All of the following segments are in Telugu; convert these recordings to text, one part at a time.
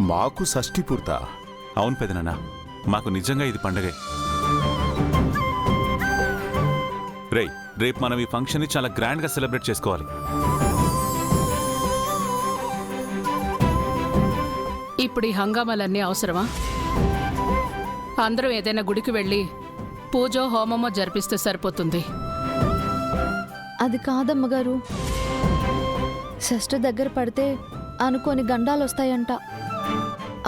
మాకు షష్ఠి పూర్తా? అవును పెదనాన్న, మాకు నిజంగా ఇది పండగే. రేపు మనం ఈ ఫంక్షన్ని చాలా గ్రాండ్గా సెలబ్రేట్ చేసుకోవాలి. ఇప్పుడు ఈ హంగామాలన్నీ అవసరమా? అందరం ఏదైనా గుడికి వెళ్ళి పూజో హోమమో జరిపిస్తే సరిపోతుంది. అది కాదమ్మగారు, షష్ఠి దగ్గర పడితే అనుకోని గండాలు వస్తాయంట.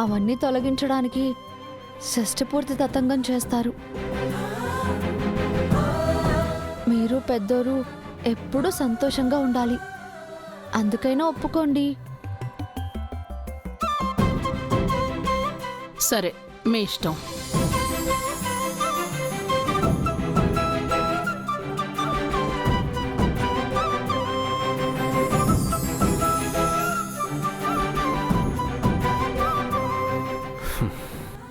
అవన్నీ తొలగించడానికి షష్ఠి పూర్తి తతంగం చేస్తారు. మీరు పెద్దోరు ఎప్పుడూ సంతోషంగా ఉండాలి. అందుకైనా ఒప్పుకోండి. సరే, మీ ఇష్టం.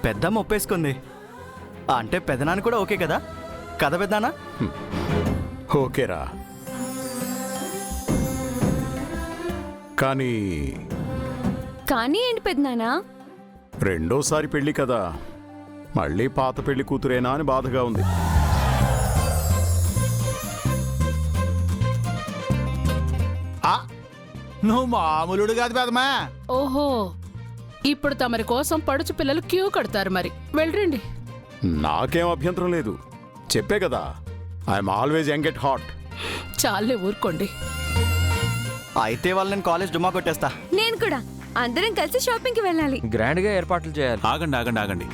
పెద్దమ్మ ఒప్పేసుకుంది అంటే పెదనాన్న కూడా ఓకే కదా? కదా పెద్దనాన్న? ఓకేరా, కానీ కానీ ఏంటి పెద్దనాన్న? రెండోసారి పెళ్లి కదా, మళ్ళీ పాత పెళ్లి కూతురేనా అని బాధగా ఉంది. నువ్వు మామూలుడు కాదు పెదమా. ఓహో, ఇప్పుడు తమరి కోసం పడుచు పిల్లలు క్యూ కడతారు. మరి వెళ్ళండి. నాకేం అభ్యంతరం లేదు, చెప్పే కదా, I'm always young at heart. చాలే ఊరుకోండి. అయితే వాళ్ళు నేను కాలేజ్ డుమ్మా కొట్టేస్తా. నేను కూడా. అందరం కలిసి షాపింగ్ కి వెళ్ళాలి. గ్రాండ్ గా ఏర్పాట్లు చేయాలి. ఆగండి ఆగండి ఆగండి,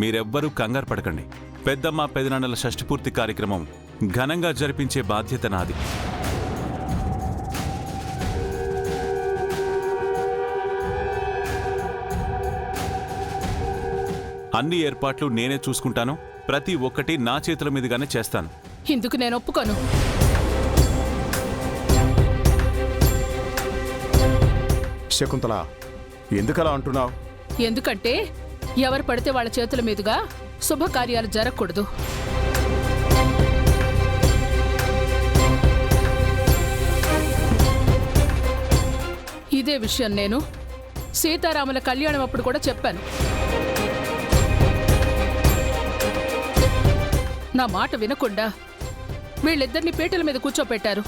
మీరెవ్వరూ కంగారు పడకండి. పెద్దమ్మ పెదనాన్నల షష్ఠిపూర్తి కార్యక్రమం ఘనంగా జరిపించే బాధ్యత నాది. అన్ని ఏర్పాట్లు నేనే చూసుకుంటాను. ప్రతి ఒక్కటి నా చేతుల మీదుగానే చేస్తాను. ఇందుకు నేను ఒప్పుకోను. శకుంతల, ఎందుకలా అంటున్నావు? ఎందుకంటే ఎవరు పడితే వాళ్ళ చేతుల మీదుగా శుభకార్యాలు జరగకూడదు. ఇదే విషయం నేను సీతారాముల కళ్యాణం అప్పుడు కూడా చెప్పాను. నా మాట వినకుండా వీళ్ళిద్దరిని పీటల మీద కూర్చోపెట్టారు.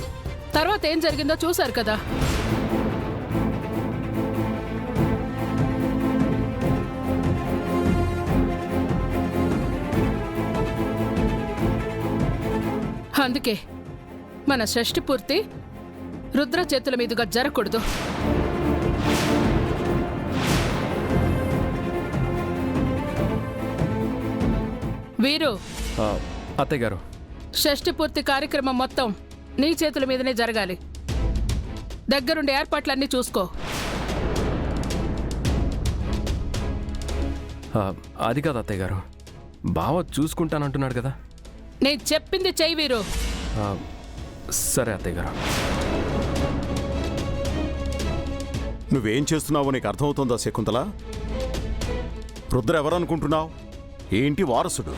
తర్వాత ఏం జరిగిందో చూశారు కదా. అందుకే మన షష్ఠి పూర్తి రుద్ర చేతుల మీదుగా జరగకూడదు. వీరు, అత్తయ్య గారు, షష్ఠి పూర్తి కార్యక్రమం మొత్తం నీ చేతుల మీదనే జరగాలి. దగ్గరుండి ఏర్పాట్లన్నీ చూసుకో. అది కాదు అత్తయ్య గారు, బావ చూసుకుంటానంటున్నాడు కదా. నేను చెప్పింది చెయ్యి వీరు. సరే అత్తయ్య గారు. నువ్వేం చేస్తున్నావో నీకు అర్థమవుతుందా శకుంతల? రుద్ర ఎవరనుకుంటున్నావు? ఏంటి వారసుడు.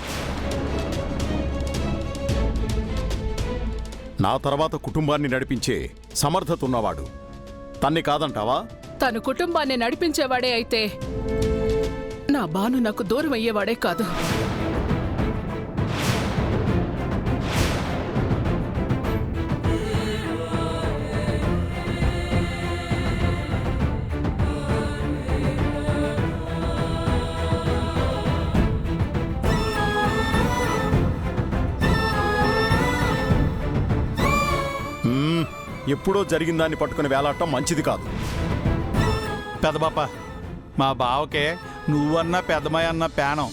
నా తర్వాత కుటుంబాన్ని నడిపించే సమర్థత ఉన్నవాడు. తన్ని కాదంటావా? తన కుటుంబాన్ని నడిపించేవాడే అయితే నా బాను నాకు దూరం అయ్యేవాడే కాదు. ఎప్పుడో జరిగిందాన్ని పట్టుకుని వేలాడటం మంచిది కాదు. పెదబాప, మా బావకే నువ్వన్నా పెద్దమ్మాయి అన్న పేనం.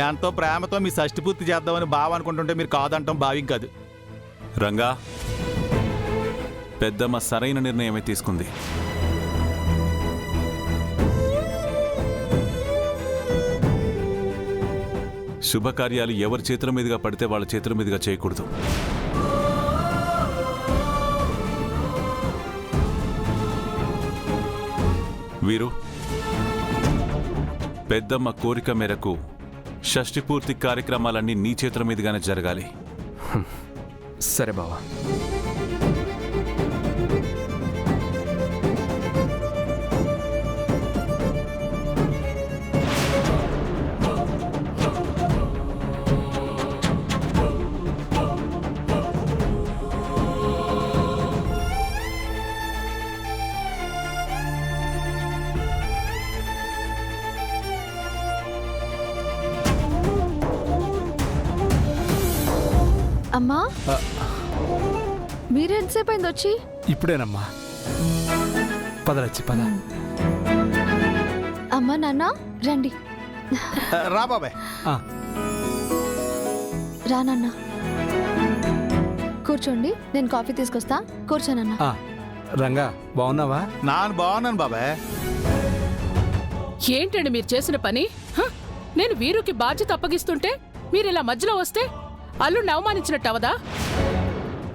ఎంతో ప్రేమతో మీ షష్ఠి పూర్తి చేద్దామని బావ అనుకుంటుంటే మీరు కాదంటాం భావ్యం కాదు. రంగా, పెద్దమ్మ సరైన నిర్ణయమే తీసుకుంది. శుభకార్యాలు ఎవరి చేతుల మీదుగా పడితే వాళ్ళ చేతుల మీదుగా చేయకూడదు. వీరు, పెద్దమ్మ కోరిక మేరకు షష్ఠి పూర్తి కార్యక్రమాలన్నీ నీ చేతుల మీదుగానే జరగాలి. సరే బావా. అమ్మా మీరెంతసేపు అయింది వచ్చి? ఇప్పుడేనమ్మా. పదరచ్చి పద. అమ్మా నాన్న రండి. రా బాబాయ్. రా నాన్న కూర్చోండి, నేను కాఫీ తీసుకొస్తా. కూర్చోనన్నా. రంగా బాగున్నావా? నాన్న బాగున్నాను బాబాయ్. ఏంటండి మీరు చేసిన పని? హ? నేను వీరుకి బాధ్యత అప్పగిస్తుంటే మీరు ఇలా మధ్యలో వస్తే అల్లుడిని అవమానించినట్టు అవదా?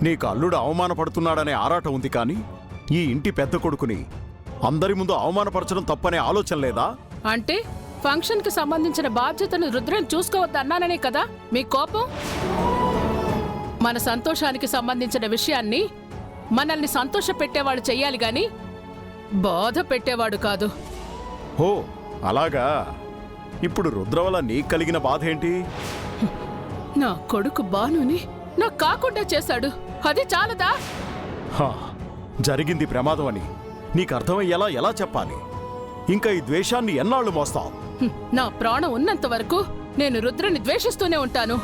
నీకు అల్లుడు అవమానపడుతున్నాడనే ఆరాటం ఉంది కానీ ఈ ఇంటి పెద్ద కొడుకుని అందరి ముందు అవమానపరచడం తప్పనే ఆలోచన లేదా? అంటే ఫంక్షన్ కి సంబంధించిన బాధ్యతను రుద్రని చూసుకోవద్దన్నాననే కదా మీ కోపం? మన సంతోషానికి సంబంధించిన విషయాన్ని మనల్ని సంతోష పెట్టేవాడు చెయ్యాలి గాని బాధ పెట్టేవాడు కాదు. ఓ అలాగా. ఇప్పుడు రుద్ర వల్ల నీకు కలిగిన బాధ ఏంటి? నా కొడుకు బానుని నాకు కాకుండా చేశాడు, అది చాలదా? హా, జరిగింది ప్రమాదం అని నీకు అర్థమయ్యేలా ఎలా చెప్పాలి? ఇంకా ఈ ద్వేషాన్ని ఎన్నాళ్ళు మోస్తావు? హ్మ్, నా ప్రాణం ఉన్నంత వరకు నేను రుద్రని ద్వేషిస్తూనే ఉంటాను.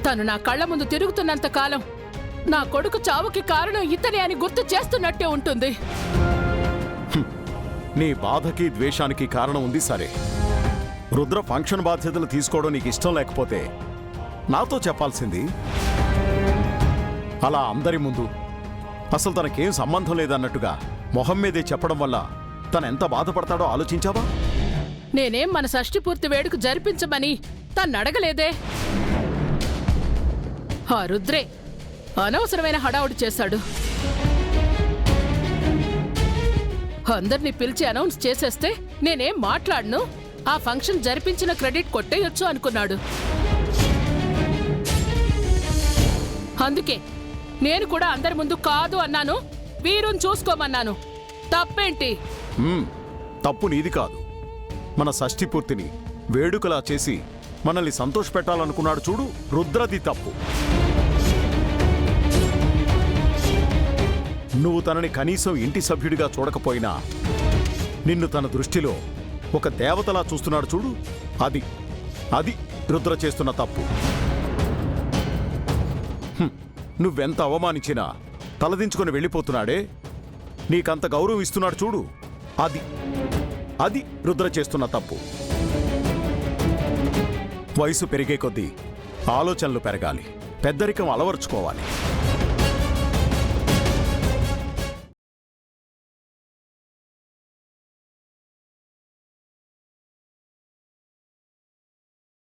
తను నా కళ్ళ ముందు తిరుగుతున్నంత కాలం నా కొడుకు చావుకి కారణం ఇతనే అని గుర్తు చేస్తున్నట్టే ఉంటుంది. నీ బాధకి ద్వేషానికి కారణం ఉంది సరే. రుద్ర ఫంక్షన్ బాధ్యతలు తీసుకోవడం నీకు ఇష్టం లేకపోతే నాతో చెప్పాల్సింది. అలా అందరి ముందు అసలు తనకేం సంబంధం లేదన్నట్టుగా మొహం మీదే చెప్పడం వల్ల తనెంత బాధపడతాడో ఆలోచించావా? నేనేం మన షష్ఠి పూర్తి వేడుక జరిపించమని తన్నడగలేదే. ఆ రుద్రే అనవసరమైన హడావుడి చేశాడు. అందర్నీ పిలిచి అనౌన్స్ చేసేస్తే నేనేం మాట్లాడను, ఆ ఫంక్షన్ జరిపించిన క్రెడిట్ కొట్టేయొచ్చు అనుకున్నాడు. అందుకే నేను కూడా అందరి ముందు కాదు అన్నాను, వీరుని చూసుకోమన్నాను. తప్పేంటి? తప్పు నీది కాదు. మన షష్ఠి పూర్తిని వేడుకలా చేసి మనల్ని సంతోషపెట్టాలనుకున్నాడు చూడు, రుద్రది తప్పు. నువ్వు తనని కనీసం ఇంటి సభ్యుడిగా చూడకపోయినా నిన్ను తన దృష్టిలో ఒక దేవతలా చూస్తున్నాడు చూడు, అది రుద్ర చేస్తున్న తప్పు. నువ్వెంత అవమానించినా తలదించుకొని వెళ్ళిపోతున్నాడే, నీకంత గౌరవం ఇస్తున్నాడు చూడు, అది రుద్ర చేస్తున్న తప్పు. వయసు పెరిగే కొద్దీ ఆలోచనలు పెరగాలి, పెద్దరికం అలవర్చుకోవాలి.